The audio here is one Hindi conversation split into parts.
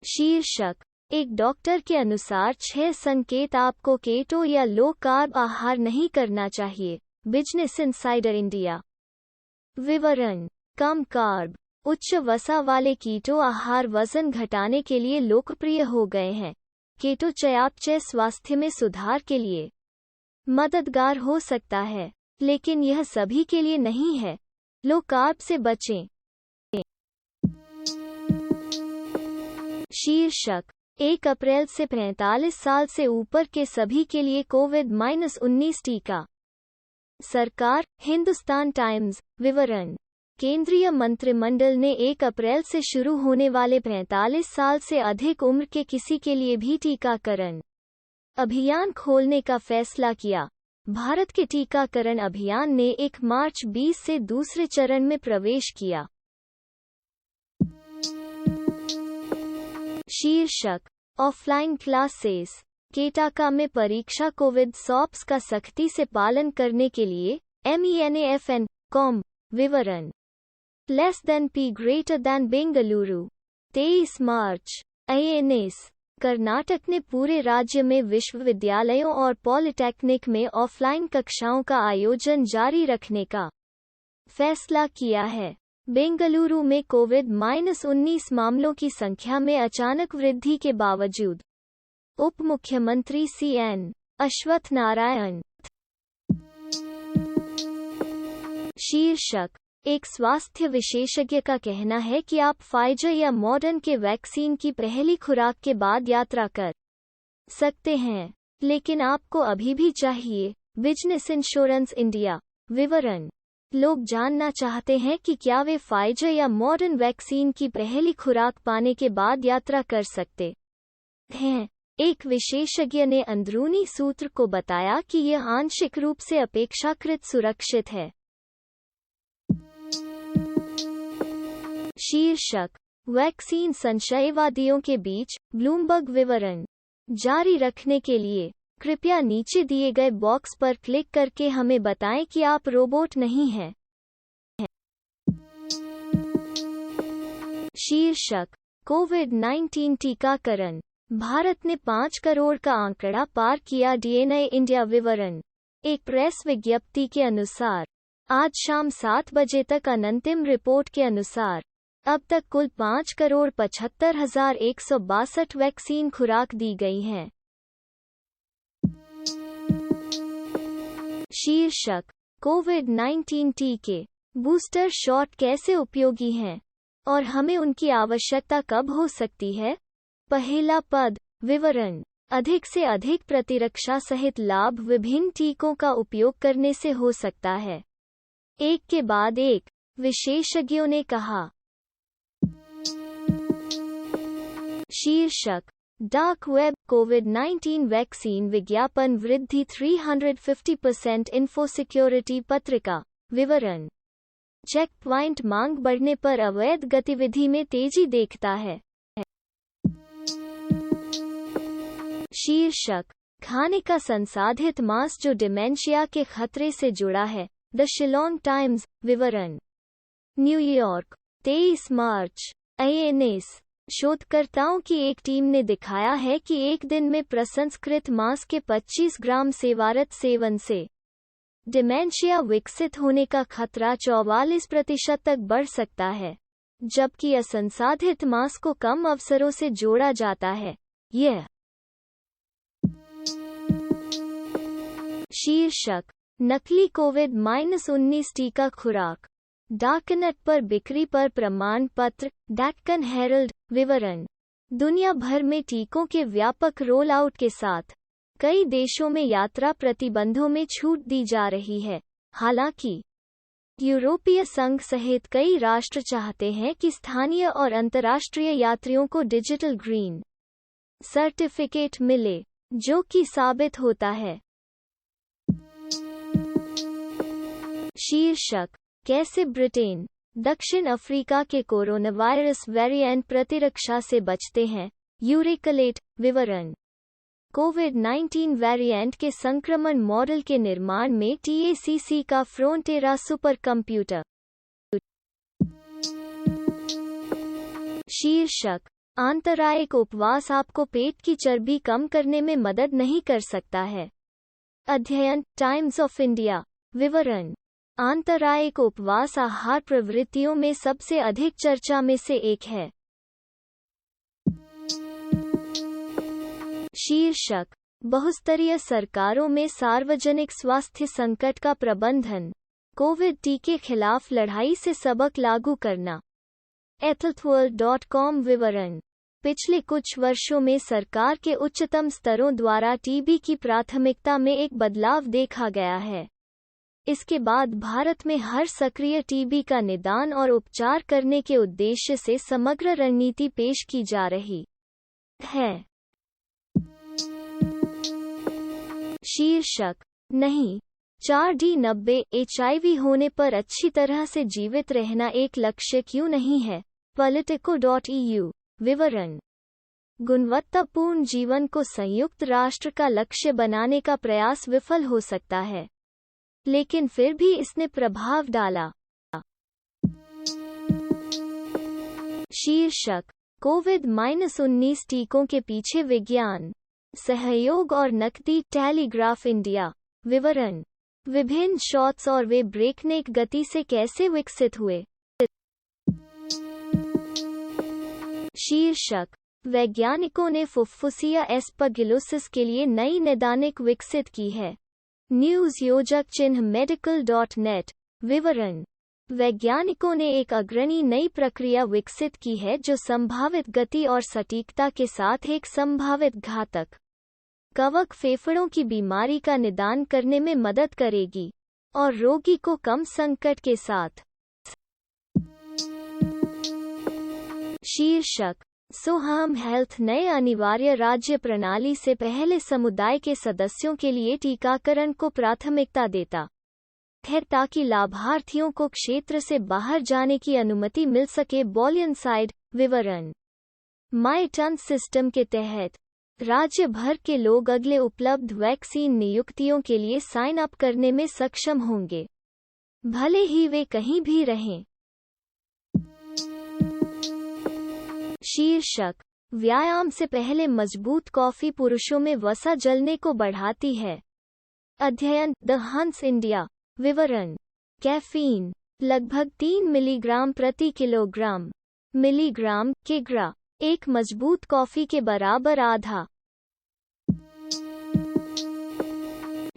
शीर्षक। एक डॉक्टर के अनुसार 6 संकेत आपको केटो या लो कार्ब आहार नहीं करना चाहिए। Business insider India. विवरण। कम कार्ब, उच्च वसा वाले कीटो आहार वजन घटाने के लिए लोकप्रिय हो गए हैं। केटो चयापचय स्वास्थ्य में सुधार के लिए मददगार हो सकता है, लेकिन यह सभी के लिए नहीं है। लो कार्ब से बचें। शीर्षक। 1 अप्रैल से 45 साल से ऊपर के सभी के लिए कोविड-19 टीका। सरकार, हिंदुस्तान टाइम्स। विवरण। केंद्रीय मंत्रिमंडल ने 1 अप्रैल से शुरू होने वाले 45 साल से अधिक उम्र के किसी के लिए भी टीकाकरण अभियान खोलने का फैसला किया। भारत के टीकाकरण अभियान ने 1 मार्च 20 से दूसरे चरण में प्रवेश किया। शीर्षक। Offline classes. केटाका में परीक्षा कोविड सॉप्स का सख्ती से पालन करने के लिए MENAFN.com। विवरण। Less then P greater than Bengaluru. 23 मार्च। INS। कर्नाटक ने पूरे राज्य में विश्वविद्यालयों और पॉलिटेक्निक में ऑफलाइन कक्षाओं का आयोजन जारी रखने का फैसला किया है। बेंगलुरु में कोविड-19 मामलों की संख्या में अचानक वृद्धि के बावजूद उप मुख्यमंत्री CN अश्वत्थ नारायण। शीर्षक। एक स्वास्थ्य विशेषज्ञ का कहना है कि आप फाइजर या मॉडर्न के वैक्सीन की पहली खुराक के बाद यात्रा कर सकते हैं, लेकिन आपको अभी भी चाहिए। Business insurance India. विवरण। लोग जानना चाहते हैं कि क्या वे फाइजर या मॉडर्न वैक्सीन की पहली खुराक पाने के बाद यात्रा कर सकते हैं। एक विशेषज्ञ ने अंदरूनी सूत्र को बताया कि यह आंशिक रूप से अपेक्षाकृत सुरक्षित है। शीर्षक। वैक्सीन संशयवादियों के बीच ब्लूमबर्ग। विवरण जारी रखने के लिए कृपया नीचे दिए गए बॉक्स पर क्लिक करके हमें बताएं कि आप रोबोट नहीं हैं। शीर्षक। कोविड-19 टीकाकरण। भारत ने 5 करोड़ का आंकड़ा पार किया। DNA India. विवरण। एक प्रेस विज्ञप्ति के अनुसार आज शाम 7 बजे तक अंतिम रिपोर्ट के अनुसार अब तक कुल 5,75,162 वैक्सीन खुराक दी गई हैं। शीर्षक। कोविड-19 टीके बूस्टर शॉट कैसे उपयोगी हैं और हमें उनकी आवश्यकता कब हो सकती है? पहला पद। विवरण। अधिक से अधिक प्रतिरक्षा सहित लाभ विभिन्न टीकों का उपयोग करने से हो सकता है, एक के बाद एक, विशेषज्ञों ने कहा। शीर्षक। Dark web. कोविड-19 वैक्सीन विज्ञापन वृद्धि 350% इन्फोसिक्योरिटी पत्रिका। विवरण। चेक पॉइंट मांग बढ़ने पर अवैध गतिविधि में तेजी देखता है। शीर्षक। खाने का संसाधित मांस जो डिमेंशिया के खतरे से जुड़ा है। The Shillong times. विवरण। न्यूयॉर्क। 23 मार्च। INS। शोधकर्ताओं की एक टीम ने दिखाया है कि एक दिन में प्रसंस्कृत मांस के 25 ग्राम सेवारत सेवन से डिमेंशिया विकसित होने का खतरा 44% तक बढ़ सकता है, जबकि असंसाधित मांस को कम अवसरों से जोड़ा जाता है। यह। शीर्षक। नकली कोविड-19 टीका खुराक। डार्कनेट पर बिक्री पर प्रमाण पत्र। डेक्कन हेरल्ड। विवरण। दुनिया भर में टीकों के व्यापक रोल आउट के साथ कई देशों में यात्रा प्रतिबंधों में छूट दी जा रही है। हालांकि यूरोपीय संघ सहित कई राष्ट्र चाहते हैं कि स्थानीय और अंतर्राष्ट्रीय यात्रियों को डिजिटल ग्रीन सर्टिफिकेट मिले, जो कि साबित होता है। शीर्षक। कैसे ब्रिटेन, दक्षिण अफ्रीका के कोरोनावायरस वेरिएंट प्रतिरक्षा से बचते हैं। यूरेकलेट। विवरण। कोविड-19 वेरिएंट के संक्रमण मॉडल के निर्माण में TACC का फ्रोंटेरा सुपर कंप्यूटर। शीर्षक। आंतरायिक उपवास आपको पेट की चर्बी कम करने में मदद नहीं कर सकता है। अध्ययन, टाइम्स ऑफ इंडिया। विवरण। आंतरायिक उपवास आहार प्रवृत्तियों में सबसे अधिक चर्चा में से एक है। शीर्षक, बहुस्तरीय सरकारों में सार्वजनिक स्वास्थ्य संकट का प्रबंधन, कोविड टीके खिलाफ लड़ाई से सबक लागू करना। healthworld.com। विवरण। पिछले कुछ वर्षों में सरकार के उच्चतम स्तरों द्वारा टीबी की प्राथमिकता में एक बदलाव देखा गया है। इसके बाद भारत में हर सक्रिय टीबी का निदान और उपचार करने के उद्देश्य से समग्र रणनीति पेश की जा रही है। शीर्षक, नहीं, 4D90 HIV होने पर अच्छी तरह से जीवित रहना एक लक्ष्य क्यों नहीं है। Politico.eu। विवरण। गुणवत्तापूर्ण जीवन को संयुक्त राष्ट्र का लक्ष्य बनाने का प्रयास विफल हो सकता है, लेकिन फिर भी इसने प्रभाव डाला। शीर्षक, कोविड-19 टीकों के पीछे विज्ञान, सहयोग और नकदी। Telegraph India. विवरण। विभिन्न शॉट्स और वे ब्रेकनेक गति से कैसे विकसित हुए। शीर्षक, वैज्ञानिकों ने फुफ्फुसिया एस्परगिलोसिस के लिए नई नैदानिक विकसित की है। न्यूज़ योजक चिन्ह मेडिकल.net। विवरण। वैज्ञानिकों ने एक अग्रणी नई प्रक्रिया विकसित की है जो संभावित गति और सटीकता के साथ एक संभावित घातक कवक फेफड़ों की बीमारी का निदान करने में मदद करेगी और रोगी को कम संकट के साथ। शीर्षक, सोहम हेल्थ नए अनिवार्य राज्य प्रणाली से पहले समुदाय के सदस्यों के लिए टीकाकरण को प्राथमिकता देता है ताकि लाभार्थियों को क्षेत्र से बाहर जाने की अनुमति मिल सके। बॉलियनसाइड। विवरण। माई टर्न सिस्टम के तहत राज्य भर के लोग अगले उपलब्ध वैक्सीन नियुक्तियों के लिए साइन अप करने में सक्षम होंगे, भले ही वे कहीं भी रहें। शीर्षक, व्यायाम से पहले मजबूत कॉफी पुरुषों में वसा जलने को बढ़ाती है। अध्ययन, द हंस इंडिया। विवरण। कैफीन लगभग 3 मिलीग्राम प्रति किलोग्राम मिलीग्राम किग्रा एक मजबूत कॉफी के बराबर आधा।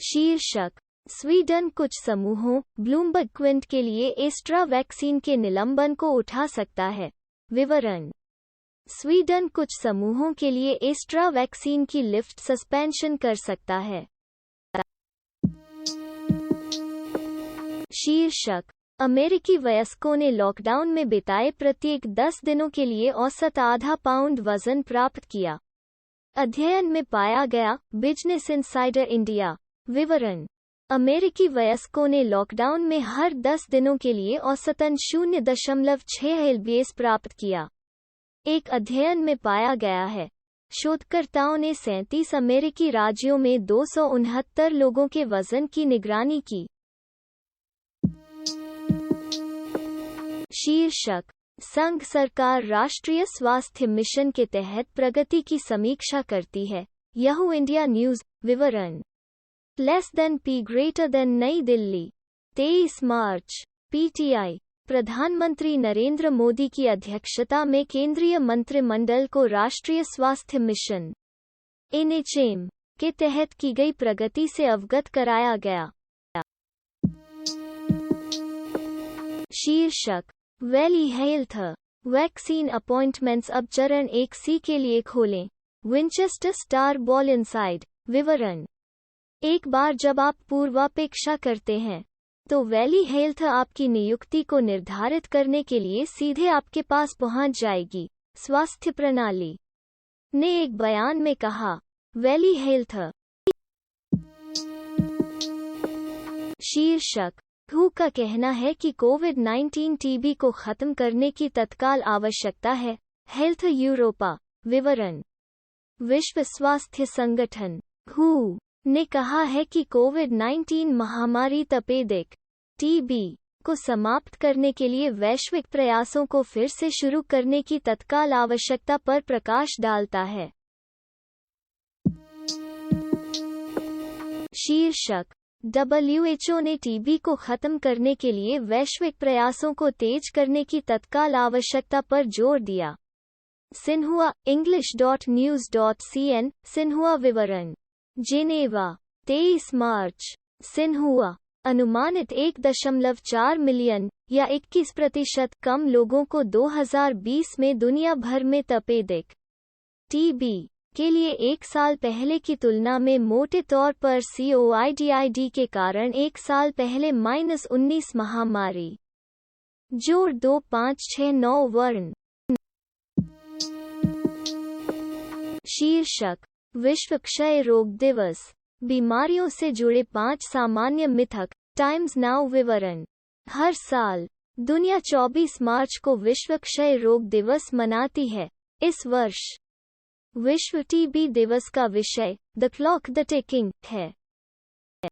शीर्षक, स्वीडन कुछ समूहों ब्लूमबर्ग क्विंट के लिए एस्ट्रा वैक्सीन के निलंबन को उठा सकता है। विवरण। स्वीडन कुछ समूहों के लिए एस्ट्रा वैक्सीन की लिफ्ट सस्पेंशन कर सकता है। शीर्षक, अमेरिकी वयस्कों ने लॉकडाउन में बिताए प्रत्येक 10 दिनों के लिए औसत आधा पाउंड वजन प्राप्त किया। अध्ययन में पाया गया। Business insider India. विवरण। अमेरिकी वयस्कों ने लॉकडाउन में हर 10 दिनों के लिए औसतन 0.6 एलबीएस प्राप्त किया। एक अध्ययन में पाया गया है। शोधकर्ताओं ने 37 अमेरिकी राज्यों में 269 लोगों के वजन की निगरानी की। शीर्षक, संघ सरकार राष्ट्रीय स्वास्थ्य मिशन के तहत प्रगति की समीक्षा करती है। Yahoo India News. विवरण। Less than P greater than New Delhi. 23 मार्च। पीटीआई। प्रधानमंत्री नरेंद्र मोदी की अध्यक्षता में केंद्रीय मंत्रिमंडल को राष्ट्रीय स्वास्थ्य मिशन एनएचएम के तहत की गई प्रगति से अवगत कराया गया। शीर्षक, वैली हेल्थ वैक्सीन अपॉइंटमेंट्स अब चरण 1C के लिए खोलें। Winchester star ball inside. विवरण। एक बार जब आप पूर्वापेक्षा करते हैं तो वैली हेल्थ आपकी नियुक्ति को निर्धारित करने के लिए सीधे आपके पास पहुंच जाएगी। स्वास्थ्य प्रणाली ने एक बयान में कहा। Valley health. शीर्षक, WHO का कहना है कि कोविड-19 टीबी को खत्म करने की तत्काल आवश्यकता है। Health Europa. विवरण। विश्व स्वास्थ्य संगठन WHO ने कहा है कि कोविड-19 महामारी तपेदिक टीबी को समाप्त करने के लिए वैश्विक प्रयासों को फिर से शुरू करने की तत्काल आवश्यकता पर प्रकाश डालता है। शीर्षक: WHO ने टीबी को खत्म करने के लिए वैश्विक प्रयासों को तेज करने की तत्काल आवश्यकता पर जोर दिया। सिन्हुआ english.news.cn सिन्हुआ विवरण। जेनेवा 23 मार्च। सिन्हुआ अनुमानित 1.4 मिलियन या 21% कम लोगों को 2020 में दुनिया भर में तपेदिक टीबी के लिए 1 साल पहले की तुलना में मोटे तौर पर COVID के कारण 1 साल पहले -19 महामारी। जोड़ 2569 वर्ण। शीर्षक: विश्व क्षय रोग दिवस, बीमारियों से जुड़े 5 सामान्य मिथक। टाइम्स नाउ विवरण। हर साल दुनिया 24 मार्च को विश्व क्षय रोग दिवस मनाती है। इस वर्ष विश्व टीबी दिवस का विषय द क्लॉक द टिकिंग है।